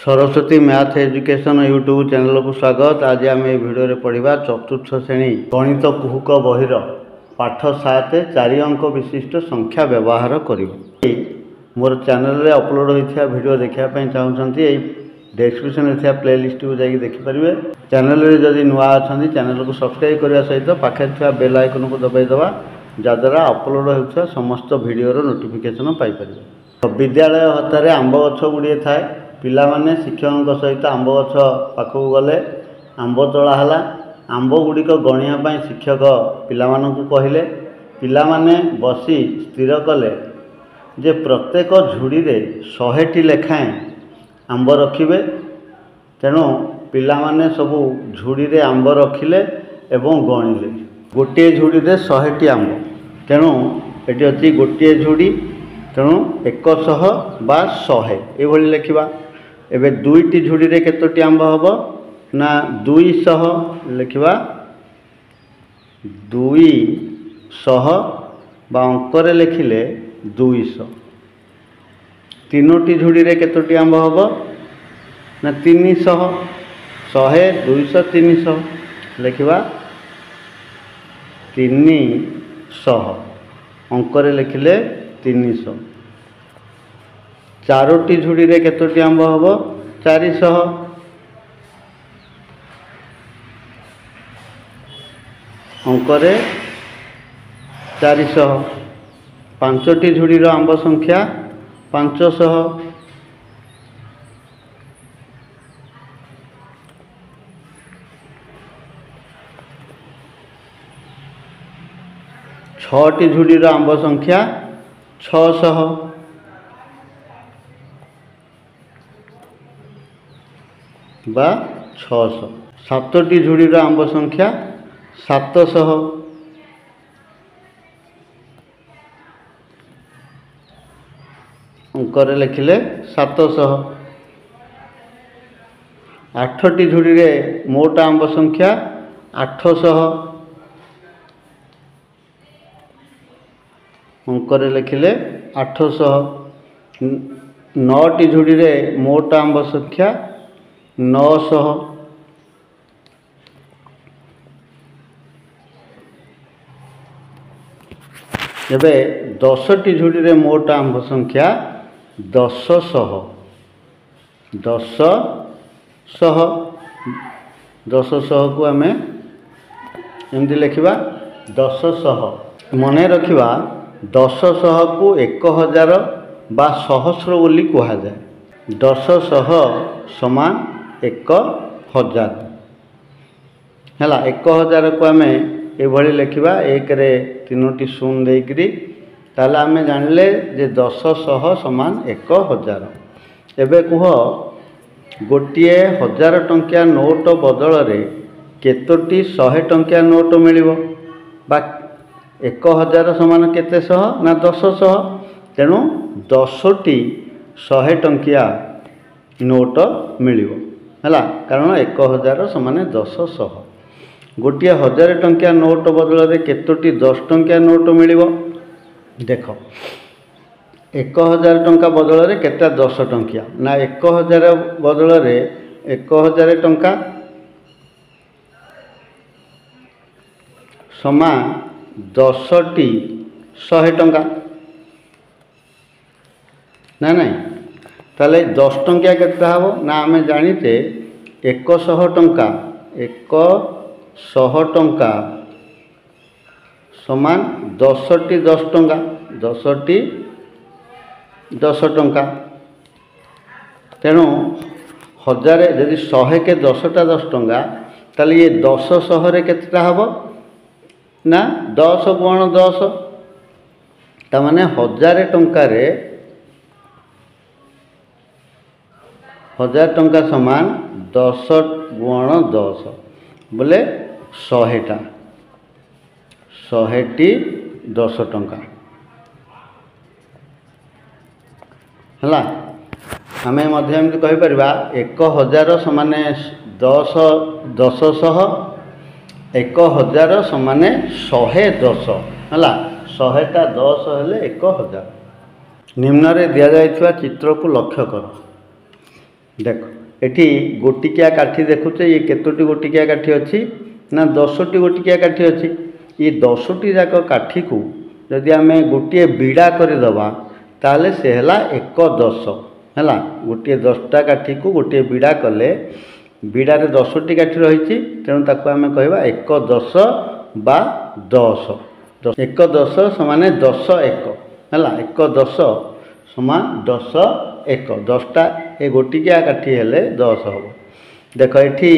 Saraswati math education YouTube channel को स्वागत। आज आम भिडियो पढ़ा चतुर्थ श्रेणी गणित कुहुक बहिर पाठ 7 4 अंक विशिष्ट संख्या व्यवहार कर मोर चैनल रे अपलोड होता वीडियो देखापी चाहते डिस्क्रिप्शन में प्लेलिस्ट को जाकि देखिपारे। चैनल रे जदि नुआ अच्छा चैनल को सब्सक्राइब करने सहित पाखे थी बेल आइकन को दबाईदेवा जद्वारा अपलोड होता समस्त वीडियोर नोटिफिकेशन पाइपर। विद्यालय हतार आंब गछ गुड़िए थाए। पिलामाने शिक्षकों सहित आंब गछ पाखक गले आंब तोड़ा है। आंब गुड़िक गणिया शिक्षक पिलामानंकु कहिले। पिलामाने बसी स्थिर कले जे प्रत्येक झुड़ी रे 100टी लेखाएं आंब रखिबे। तेणु पिलामाने सबू झुड़ी रे आंब रखिले एवं गणिले। गोटे झुड़ी रे 100टी आंब। तेणु एटी अछि गोटे झुड़ी। तेणु 100 बा 100 ये लिखा। एबे दुईटी झुड़ी रे केतोटी आंब हबो ना 200 लिखा। 200 बा अंकरे लिखिले 200। तीनोटी झुड़ी रे केतोटी आंब हबो ना 300। 100 200 300 लिखा। 300 अंकरे लिखिले 300। चारोटी झुड़ी रे केतोटी आंब हबो 400। अंकरे 400। पांचटी झुड़ीर आंब संख्या 500। छटी झुड़ीर आंब संख्या 600। बा 600। 7टी झुड़ीर आंब संख्या 700। अंकरे लिखिले 700। 8टी झुड़ी रे मोट आंब संख्या 800। अंकरे लिखिले 800। 9टी झुड़ी रे मोट आंब संख्या 900। एबे 10टी झुड़ी रे मोट आंब संख्या 1000। 1000 को आम एमती लिखा 1000। मन रखा 1000 को 1000 बा सहस्र बोली कहा जाए। 1000 समान 1000 है। 1000 को आम ये लिखा 1 रे 3टी शून्य देकरी ताले आम जानिले जे 1000 समान 1000। एबे कुह गोटे 1000 टंकिया नोट बदल रे केतोटी 100 टंकिया नोट मिलिबो बा 1000 समान केते 100 ना 1000। तेणु 10टी 100 टंकिया नोट मिलिबो है। कारण 1000 समान 1000। गोटे 1000 टंकिया नोट बदल रे केतोटी 10 टंकिया नोट मिलिबो। देख 1000 टंका बदल रे केता 10 टंकिया ना 1000 बदल रे 1000 टंका समान 10टी 100 टंका ना नहीं। ताले 10 टंकिया केता हबो ना आम जानिते 100 टंका 100 टंका समान 10टी 10 टंका 10टी 10 टंका। तेणु 1000 यदि 100 के 10टा 10 टंका ताले ये 10 100 केतेटा हबो ना 10 गुण 10। तामाने 1000 टंका रे 1000 टंका समान 10 गुण 10 बोले 100टा 100टी 10 टंका है। आम कहीपर 1000 समान 10 1000 1000 समान 110 है। 100टा 10 हेले 1000। निम्न रे दिया जाइथिबा चित्र को लक्ष्य कर। देख एटी गोटिकिया काठी देखुचे ये केतोटी गोटिकिया काठी अच्छी ना 10टी गोटिकिया काठी अच्छी। ये 10टी जाक काठी को जदि आम गोटे बिड़ा करदे ताले से है 1/10 है। गोटे 10टा काठी को गोटे बिड़ा कले बिड़ारे 10टी काठी रही तेणु ताकू आम कह 1/10 बा 10 1/10 समान 10 1 है। 1/10 समान 10 1 10टा ये गोटिकिया काठी हेले 10 हम। देख ये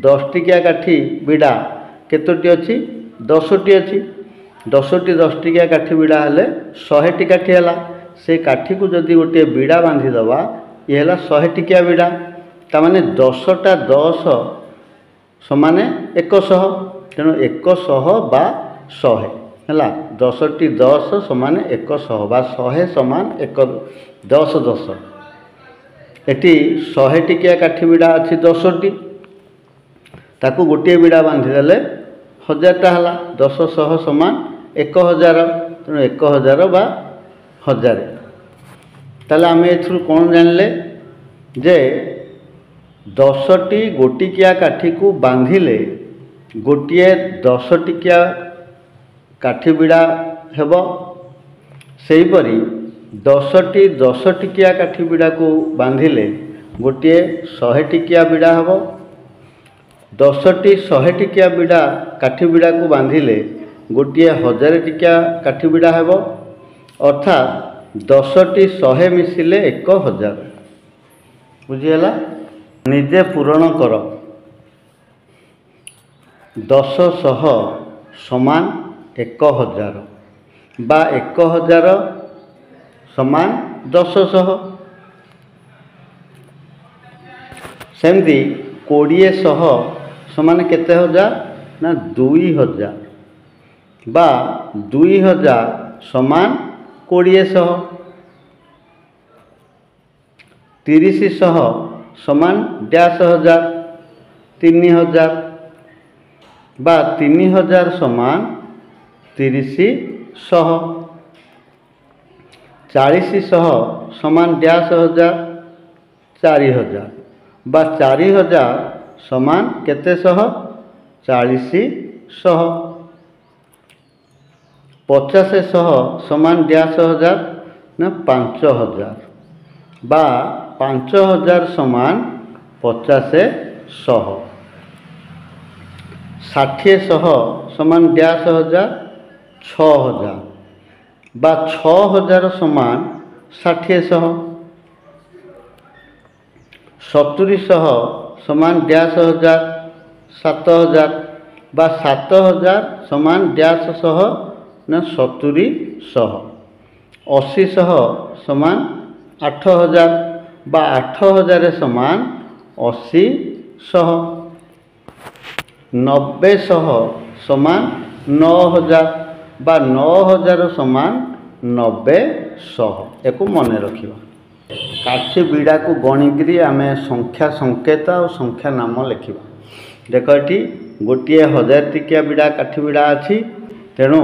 10टिकिया काठी बिड़ा केतोटी अच्छी 10टी अच्छी। 10टी 10टिकिया काठी बिड़ा हेले 100टी काठी है। से काठी को जदि गोटे बिड़ा बांधिदवा ये है 100टिकिया बिड़ा ताने 10टा 10 समान 100 तेणु 100 बा 100 है। 10टी 10 समान 100 बा 100 समान 10 10 एटी 100टिकिया काठी बिड़ा अच्छी 10टी ताकू गोटे बिड़ा बांधिदेले 1000टा है। 10 100 समान 1000 तेणु 1000 बा 1000। ताले आम एथुरु कौन जानले जे 10टी गोटिकिया काठी को बांधिले गोटे 10टिकिया काठी बिड़ा हेब। सेहीपरि 10टी 10टिकिया काठी बिड़ा को बांधिले गोटे 100टिकिया बिड़ा हेब। 10टी 100टिकिया बिड़ा काठी बिड़ा को बांधिले गोटे 1000टिकिया काठी बिड़ा हेब। अर्थात 10टी 100 मिसिले 1000 बुझीगला। निजे पूरण कर 10 100 समान 1000 बा 1000 समान 10 100। सेमती 20 100 समान केते हजार ना 2000 बा 2000 समान 20 100। 30 100 समान 1000 3000 बा 3000 समान 30 100। 40 100 समान 1000 4000 बा 4000 समान केते 100 40 100। 50 100 समान 1000 ना 5000 बा 5000 समान 50 100। 60 100 समान 10,000 6000 बा 6000 समान 60 100। 70 100 समान 10,000 7000 बा 7000 समान 100 ना 70 100। 80 100 समान 8000 बा 8000 समान 80 100। 90 100 समान 9000 बा 9000 समान 90 100। एक मन रखिबा। काठी बिड़ा को गणिकी आम संख्या संकेत और संख्या नाम लिखा। देख ये गोटे 1000 टिकिया बिड़ा काठी बिड़ा अच्छी तेणु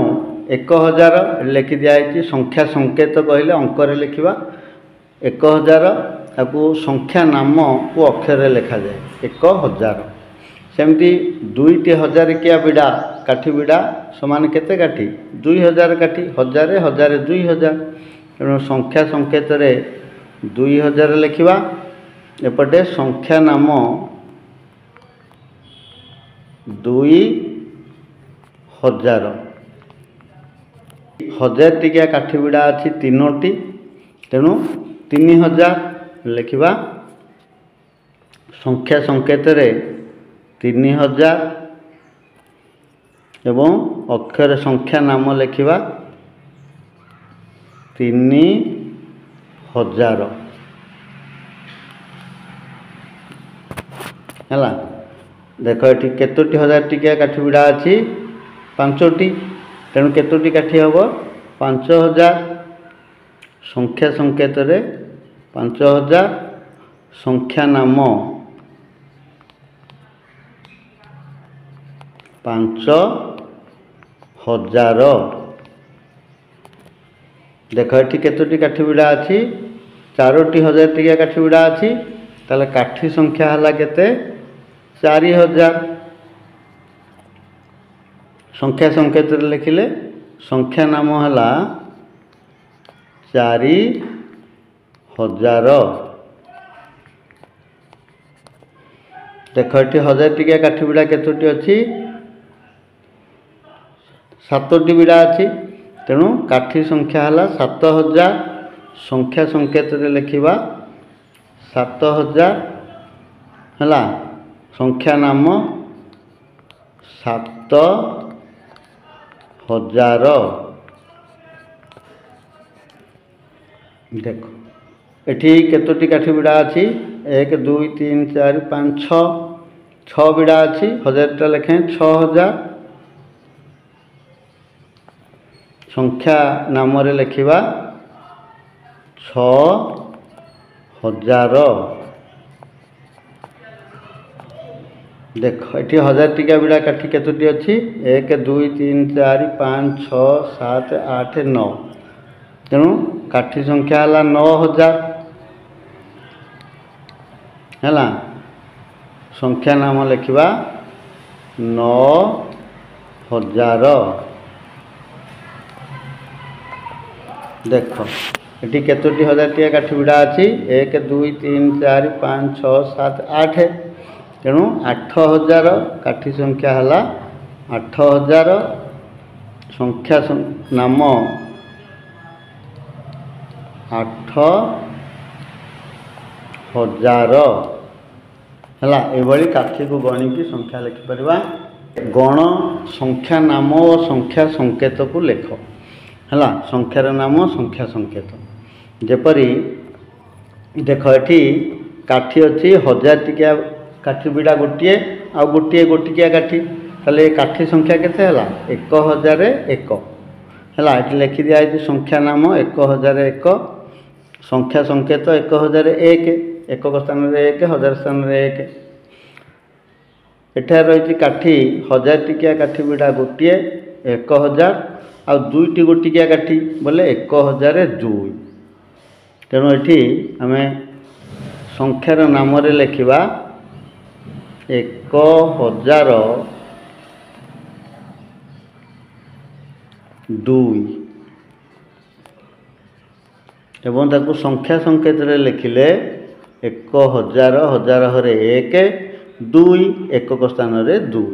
1000 लिखि दिखाई। संख्या संकेत कहले अंकर लिखा 1000 ताकू संख्या नाम को अक्षर लिखा जाए 1000। सेमती 2टी 1000 किया बिड़ा काठी बिड़ा समान केते काठी 2000 काठी 1000 1000 2000 तेणु संख्या संकेत 2000 लिखा। एपटे संख्या नाम 2000। 1000 टिकिया काठी बिड़ा अच्छी 3टी तेणु 3000 लिखा। संख्या संकेत 3000 एवं अक्षर संख्या नाम लिखा 3000 है। देख ये केतोटी 1000 टिकिया काठी बिड़ा अच्छी 5टी तेणु केतोटी काठी हम 5000। संख्या संकेत 5000 संख्या नाम 5000। देख ये केतोटी काठी बिड़ा अच्छी 4टी 1000 टिकिया काठी बिड़ा अच्छी ताले काठी संख्या हला केते 4000। संख्या संकेत लिखिले संख्या नाम हला 4000। देख ये 1000 टिकिया काठी बिड़ा केतोटी अच्छी 7टी बिड़ा अच्छी तेणु काठी संख्या हला 7000। संख्या संकेत लिखिबा 7000 हला संख्या नाम 7000। देखो एठी केतोटी काठी बिड़ा अच्छी 1 2 3 4 5 6 बिड़ा अच्छी 1000टा लेखें 6000। संख्या नाम रे लिखिबा 6000। देख ये 1000 टिका बिड़ा काठी केतोटी अच्छी 1 2 3 4 5 6 7 8 9 तेणु काठी संख्या है 9000 है। संख्या नाम लिखा 9000। देख ये केतोटी 1000 टिका काठी बिड़ा अच्छी 1 2 3 4 5 6 7 8 तेणु 8000 काठी संख्या है 8000। संख्या नाम 8000 है। ये काठी को गणिकी संख्या लिखिपर गण संख्या नाम और संख्या संकेत को लेख है। संख्यार नाम संख्या संकेत जेपरी देख ये काठी अच्छी 1000 टिकिया काठी बिड़ा गोटे आ गोटे गोटिकिया काठी ताले काठी संख्या केते हला 1001 है। ये लिखि दिया संख्या नाम 1001 संख्या संकेत 1001 एक स्थान रे 1 1000 स्थान रे 1 एठार रही काठी 1000 टिकिया काठी बिड़ा गोटे 1000 आ दुईटी गोटिकिया काठी बोले 1002 तेणु ये आम संख्यार नाम रे लिखिबा 1002 एवं ताकू संख्या संकेत रे लिखिले 1000 1000 हरे 1 2 एकक स्थान रे 2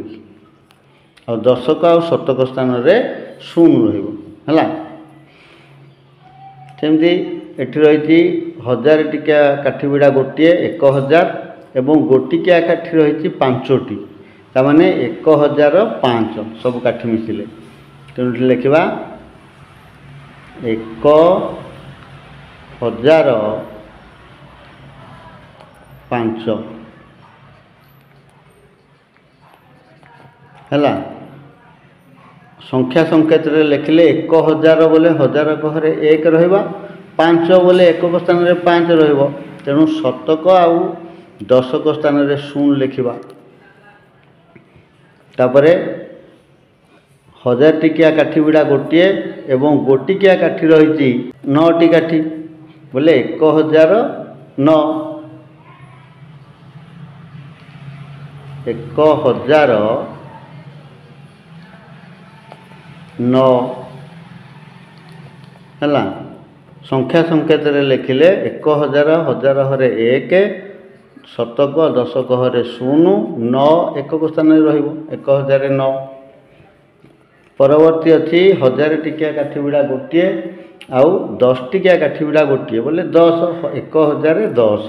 और दशक आ शतक स्थान रे 0 रहा सेमती एठी रही 1000 टिकिया काठी बिड़ा गोटे 1000 एवं गोटिकिया काठी रही 5टी ताने 1005 सब काठी मिसिले तेणु लिखा 1005 है। संख्या संकेत रे लिखिले 1000 बोले 1000 कहरे 1 रहिबा 5 बोले एकक स्थान रे 5 रहिबो तेणु शतक आउ दशक स्थान रे 0 लिखिबा तापरे 1000 टिकिया काठी बिड़ा गोटे एवं गोटिकिया काठी रही 9टी काठी बोले 1009 है। संख्या संकेत रे लिखिले 1000 1000 हरे 1 शतक दशक हरे 0 9 एकक स्थान रहिबो 1009। परवर्ती अच्छी 1000 टिकिया काठी बिड़ा गोटे आउ 10 टिकिया काठी बिड़ा गोटे बोले 10 1010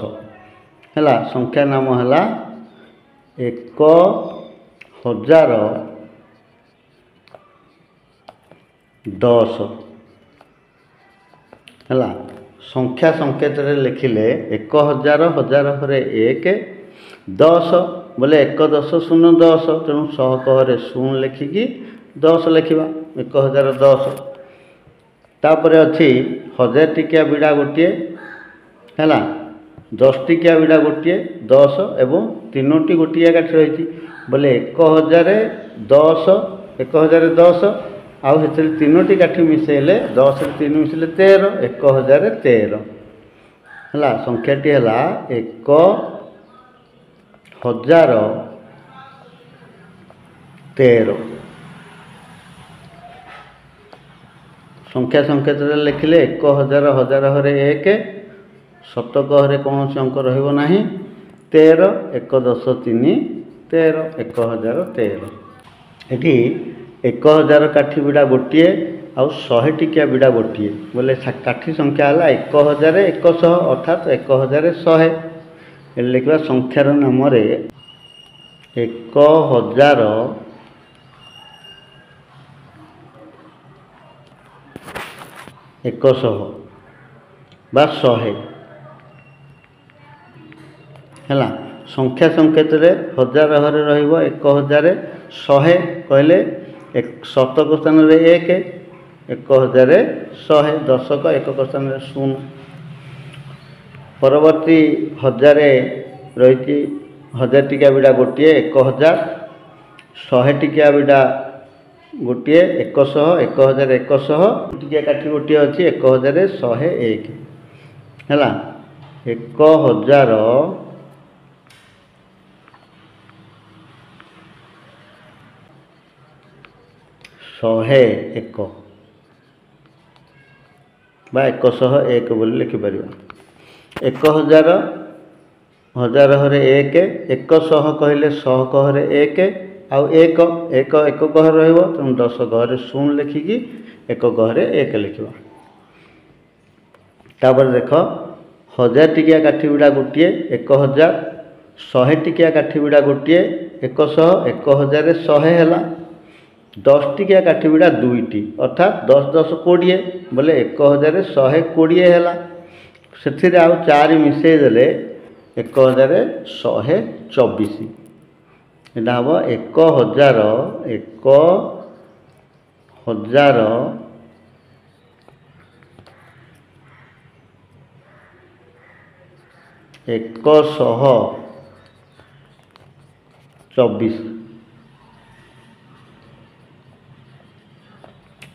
है। संख्या नाम है 1010 है। संख्या संकेत रे लिखिले 1000 1000 हरे 1 10 बोले 1 10 0 10 तेणु शहक हरे 0 लिखिकी 10 लिखा 1010। तापर अच्छी 1000 टिकिया बिड़ा गोटे है 10 टिकिया बिड़ा गोटे 10 एवं 3टी गोटिया काठी रही बोले 1010 1010 आउ 3टी काठी मिसेले 10 3 मिसेले 13 1013 है। संख्याटी है 1013 1013 संख्या संकेत लिखिले 1000 हजार हरे 1 शतक हरे कौन अंक रहिबो नाही 13 1 10 3 13 1013 एटी 1000 काठी बिड़ा गोटे आउ 100 टिकिया बिड़ा गोटे बोले काठी संख्या है 1100 अर्थात 1100 ये लिखा संख्यार नाम 1000 100 बा 100 है संख्या संकेत हजार हरे रहिबो 1000 100 कहले शतक स्थान 1 1000 100 दशक एकक स्थान 0 परवर्ती हजार रही 1000 टिकिया बिड़ा गोटे 1000 100 टिकिया बिड़ा गोटे 100 1100 टिकिया काठी गोटे अच्छी 1101 है 1000 101 बा 101 बोली लिखिपर 1000 हजार हरे 1 100 कहले 100 कहरे 1 आउ 1 1 1 कह रहिबो तेणु 10 कहरे 0 लिखिकी 1 कहरे 1 लिखिबा तापर देख 1000 टिकिया काठी बिड़ा गोटे 1000 100 टिकिया काठी बिड़ा गोटे 100 1100 है 10 टिकिया काठी बिड़ा दुईटी अर्थात 10 10 20 बोले 1120 है से आउ 4 मिसई देले 1124 यहाँ हम 1000 124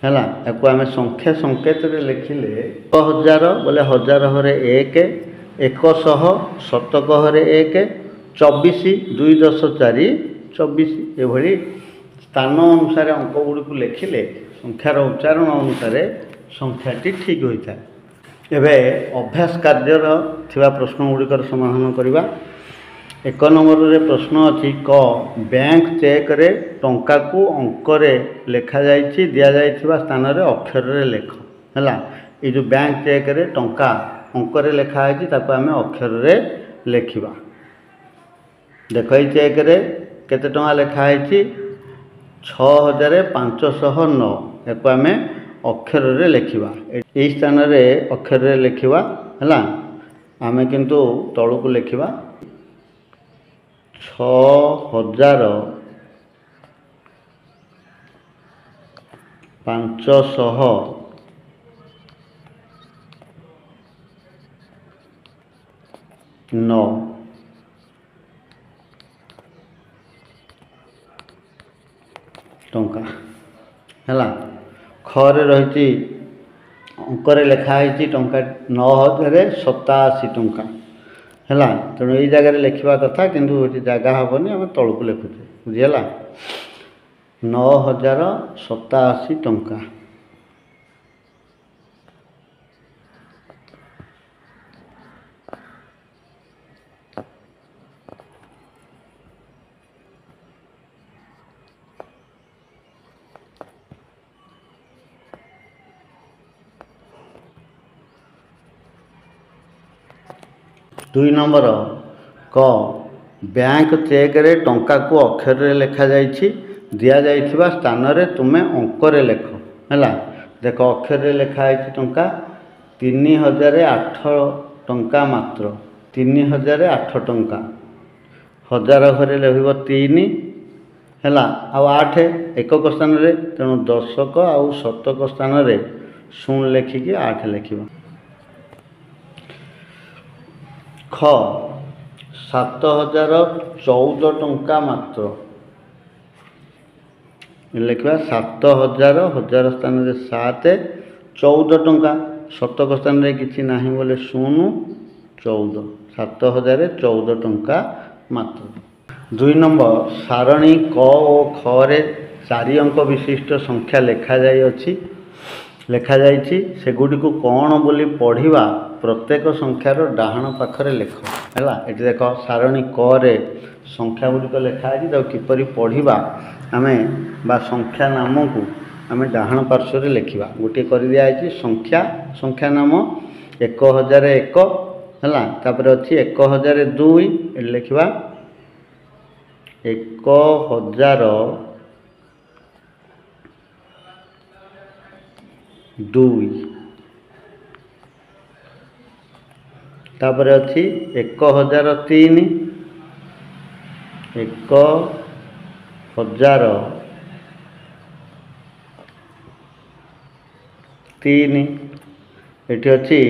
है आम संख्या संकेत लिखिले 1000 बोले हजार हरे 1 100 शतक हरे 1 24 2 10 4 24 ये स्थान अनुसार अंक गुड़ी को लिखिले संख्यार उच्चारण अनुसार संख्याटी ठीक होता है। एवं अभ्यास कार्यर थिबा प्रश्न गुड़िकर समाधान करवा 1 नंबर रे प्रश्न अच्छी क बैंक चेक रे टंका को अंक लेखा जाइछि दिया जाइथिबा स्थान रे अक्षर रे लेख है ये जो बैंक चेक रे टंका अंक रे लेखा है ताको आमे अक्षर रे लेखिबा देख ये चेक रे केते टंका लेखा है 6509 याको आमे अक्षर रे लेखिबा ए स्थान रे अक्षर रे लेखिबा है आमे किंतु तळु को लेखिबा 6509 टंका है खरे रही अंकरे लेखाई टंका 9087 टंका है तेणु ये जगह लिखा कथा किंतु जगह हेनी आम तौक लिखुचे बुझीगला 9087 टंका। दुई नंबर क बैंक चेक रे टंका को अक्षर रे लेखा जाइछि दिया जाइथिबा स्थान रे तुमे अंक रे लेख है देख अक्षर रे लेखा है टंका 3008 टंका मात्र 3008 टंका हजार घरे लिखब 3 है आउ 8 एकक स्थान रे तेणु दशक आउ शतक स्थान रे 0 लेखिकी 8 लिखा ख 7014 टंका मात्र लिखा 7000 हजार स्थान रे 7 14 टंका शतक स्थान रे किछि नाही बोले 0 14 7014 टंका मात्र। 2 नंबर सारणी क और ख रे 4 अंक विशिष्ट संख्या लेखा जाइछि सेगुडी को कौन बोली पढ़िबा प्रत्येक संख्यार डाहाण पाखरे लेख हैला। एटी देख सारणी क रे संख्या गुड़िक लेखा है तो किपरि पढ़िबा आमे बा संख्या नाम को आमे डाहाण पार्श्व रे लिखिबा। गोटे कर दिया है संख्या नाम 1001 हैला। तापर अछि 1002 एटी लिखिबा 1002। तापर अछि 1003 1003 एटी अछि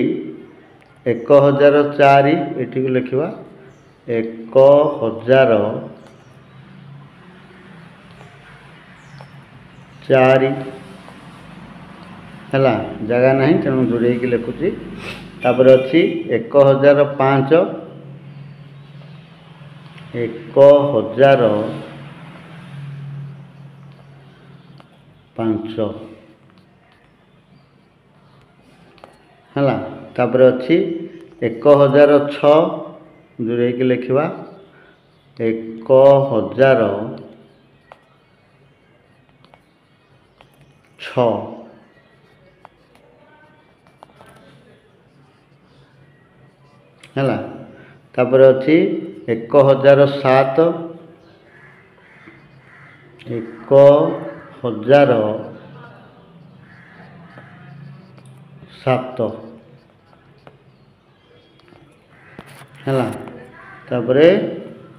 1004 एटी को लिखिबा 1004 हैला। जगह नहीं तेणु जोड़े की लिखुची। तापर अच्छी 1005 1005 हैला। तापर अच्छी 1006 जोड़े की लिखिबा 1006 हैला। तापर अच्छी 1007 1007 हैला। तापर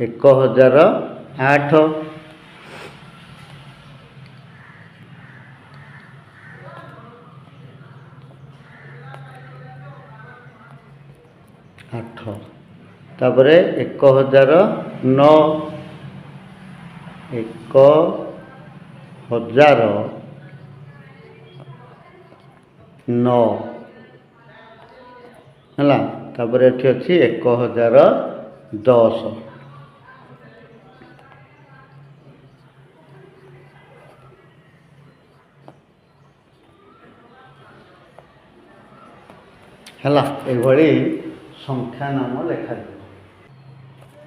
1008 8 तापर 1009 1009 हैला। तापर एठी अछि 1010 हैला। एभली संख्या नाम लेखा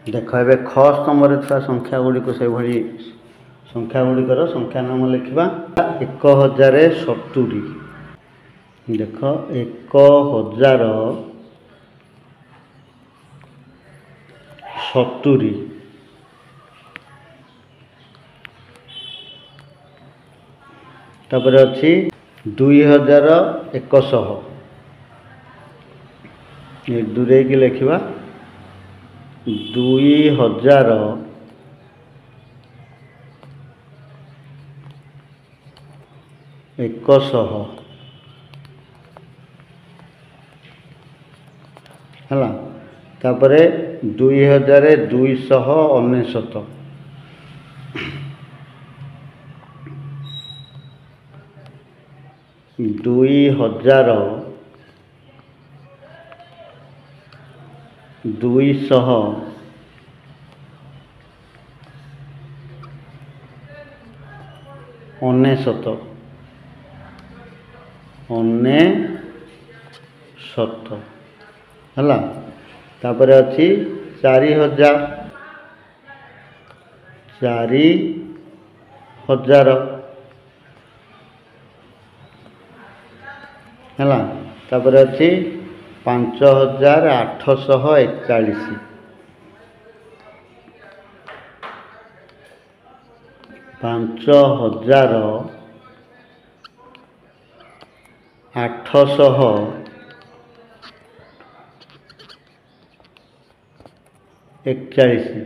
देख ए ख स्तंभ था संख्या गुड़िक से भली संख्या गुड़िकर संख्या नाम लिखा 1070 देख 1070 तापर अच्छी 2100 दूरे की लिखा 2100 हैला। तापर 2299 2299 हैला। तापर अच्छी 4000 हैला। तापर अच्छी 5841 5841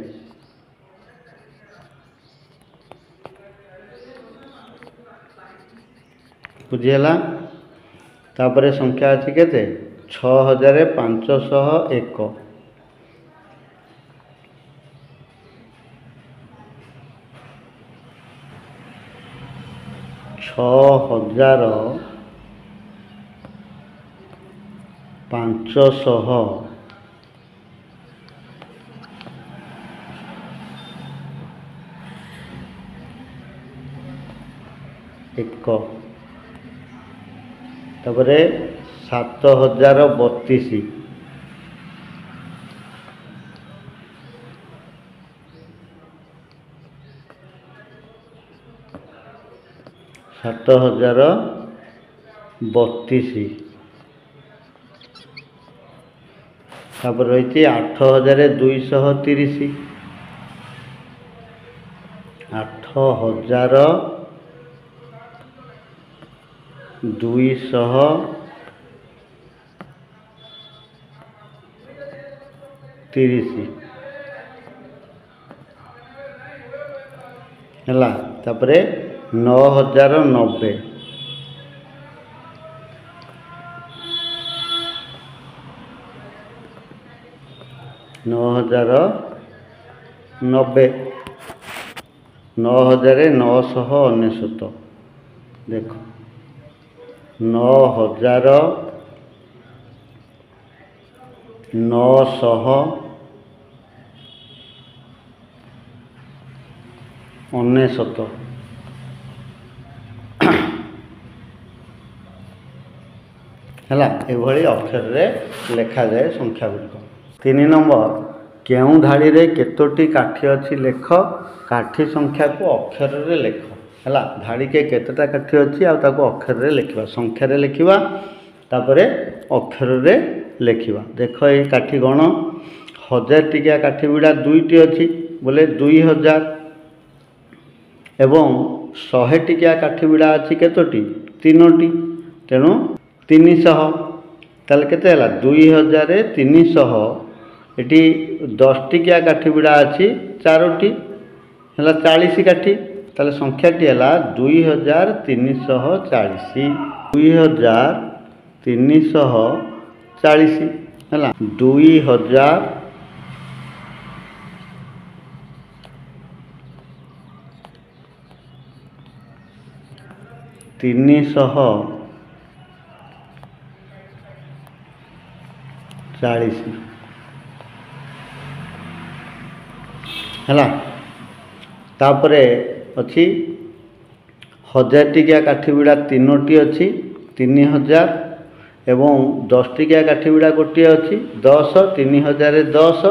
बुझीगला। तापर संख्या अच्छी केते 6501 6501 ଏକ, ତାପରେ 7032, ସାତ ହଜାର ବତିଶ, ତାପରେ ରହିଛି 8230, 8230 ହେଲା। ତାପରେ 9090, 9090, 9999, देख 9999 है एभली अक्षर रे लेखा जाए संख्या गुड़िक। 3 नंबर केउं धाड़ी रे केतोटी काठी अच्छी लेख, काठी संख्या को अक्षर रे लेख है। धाड़ी के केतटा काठी अच्छी अक्षर रे लिखा, संख्या रे लिखा, तापर अक्षर रे लिखा। देख ये काठी गण 1000 टिकिया काठी गुड़ा 2टी अच्छी बोले 2000 एवं 100 टिकिया काठी गुड़ा अच्छी केतोटी 3टी, तेणु 300 ताले केते हला 2300। एटी 10 टिकिया काठी गुड़ा अच्छी 4टी है 40 काठी, ताले संख्याटी है 2340, 2340 है 2340 है। तापरे अच्छी 1000 टिकिया काठी गुड़ा 3टी अच्छी 3000 एवं 10 टिकिया काठी गुड़ा गोटे अच्छी 10, 3000 10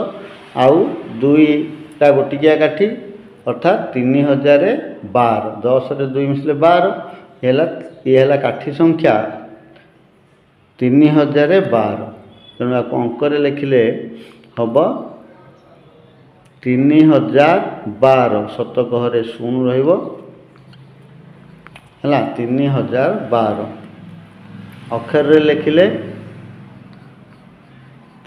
आउ 2टा गोटिकिया काठी अर्थात 3012, 10 रे 2 मिसले 12 ये काठी संख्या 3012। तेणु आपको अंक लिखिले हम 3012 शतक हरे 0 रहिबो है 3012। अक्षर रे लिखिले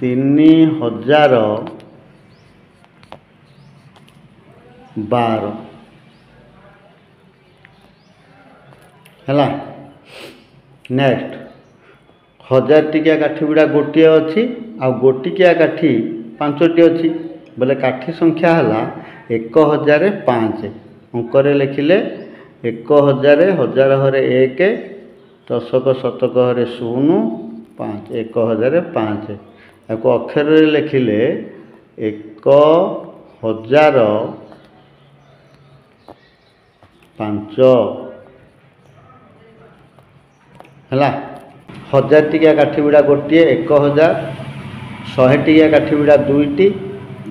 3012 है। नेक्स्ट 1000 टिकिया काठी गुड़ा गोटे अच्छी आ गोटिकिया काठी 5टी अच्छी बोले काठी संख्या है 1005। अंक लिखिले 1000 1000 हरे 1 दशक शतक हरे 0 5 1005। आपको अक्षर लिखिले 1005 है। 1000 टिकिया काठी गुड़ा गोटे 1000, 100 टिकिया काठी गुड़ा 2टी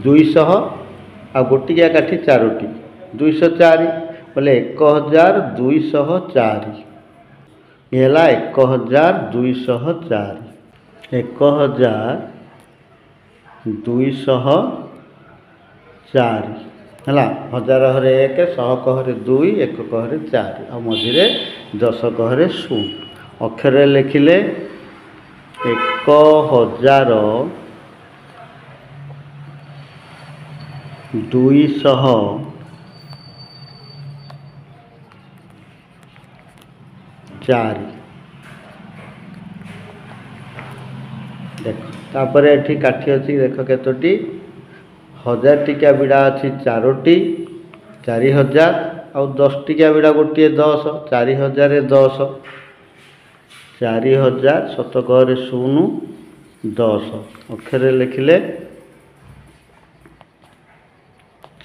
200 आ गोटिकिया काठी 4टी 204 बोले 1204 ये 1204 1204 है। 1000 हरे 1 100 हरे 2 1 हरे 4 आ मझे 10 हरे 0। अक्षर लिखिले 1204 देख। तापर एठी काठी अच्छी देख केतोटी 1000 टिकिया बिड़ा अच्छी 4टी 4000 आ 10 टिकिया बिड़ा गोटे 10 4000 10 4000 शतक हरे 0 10। अक्षर लिखिले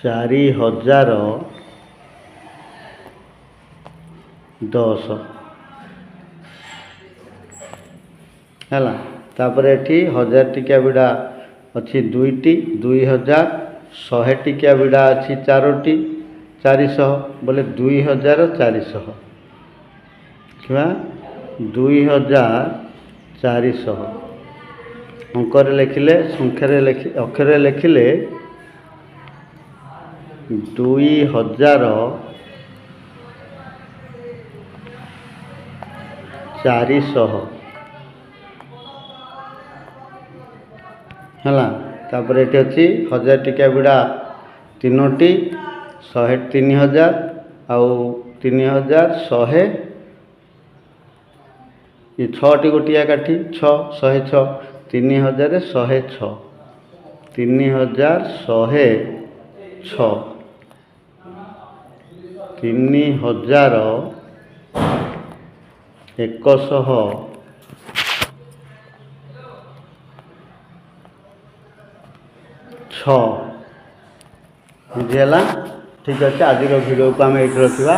4000 10 है। तापर एठी 1000 टिकिया बिड़ा अच्छी 2टी 2000 100 टिकिया बिड़ा अच्छी 4टी 400 बोले 2400 क्या 2400 अंकर लिखिले संख्यारे अक्षर लिखिले 2400 है। तापर ये अच्छी 1000 टिकिया बिड़ा 3टी 100 3000 आउ 3100 ये 6टी गोटिया काठी 6 106 3106 3106 3106 बुझीगला। ठीक अच्छे आज भिडियो को आम ये रखा।